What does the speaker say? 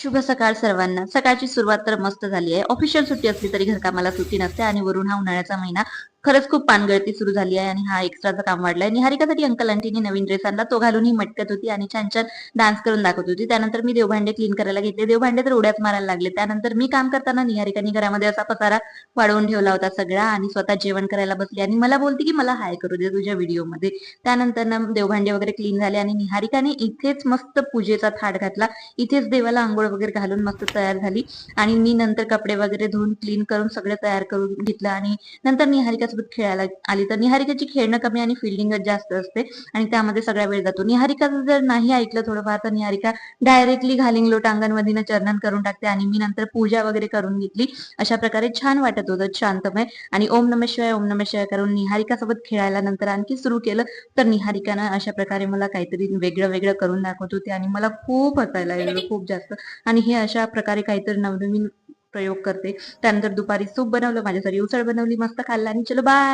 शुभ सकाळ सर्वांना. सकाळची सुरुवात तर मस्त झाली आहे. ऑफिशियल सुट्टी असली तरी घरकामाला सुट्टी नसते आणि वरून हा उन्हाळ्याचा महिना खरंच खूप पानगळती सुरू झाली आहे आणि हा एक्स्ट्राचं काम वाढलंय. निहारिकासाठी अंकल आंटीनी नवीन ड्रेस आणला. तो घालून ही मटकत होती आणि छान छान डान्स करून दाखवत होती. त्यानंतर मी देवभांडे क्लीन करायला घेतले. देवभांडे तर उड्याच मारायला लागले. त्यानंतर मी काम करताना निहारिकानी घरामध्ये असा पसारा वाढवून ठेवला होता सगळा आणि स्वतः जेवण करायला बसली आणि मला बोलते की मला हाय करू दे तुझ्या व्हिडिओमध्ये. त्यानंतर ना देवभांडे वगैरे क्लीन झाले आणि निहारिकाने इथेच मस्त पूजेचा थाट घातला. इथेच देवाला अंघोळ वगैरे घालून मस्त तयार झाली आणि मी नंतर कपडे वगैरे धुवून क्लीन करून सगळं तयार करून घेतलं आणि नंतर निहारिकासोबत खेळायला आली. तर निहारिकाची खेळणं कमी आणि फिल्डिंगच जास्त असते आणि त्यामध्ये सगळा वेळ जातो. निहारिका जर नाही ऐकलं थोडंफार तर निहारिका डायरेक्टली घालिंग लोटांगणमधीन चर्नन करून टाकते आणि मी नंतर पूजा वगैरे करून घेतली. अशा प्रकारे छान वाटत होतं शांतमय आणि ओम नमः शिवाय ओम नमः शिवाय करून निहारिका सोबत खेळायला नंतर आणखी सुरू केलं. तर निहारिकानं अशा प्रकारे मला काहीतरी वेगळं वेगळं करून दाखवत होते आणि मला खूप हसायला येतं खूप जास्त. आणि हे अशा प्रकारे काहीतरी नवनवीन प्रयोग करते. त्यानंतर दुपारी सूप बनवलं, माझ्यासाठी उसळ बनवली, मस्त खाल्लं आणि चलो बाय.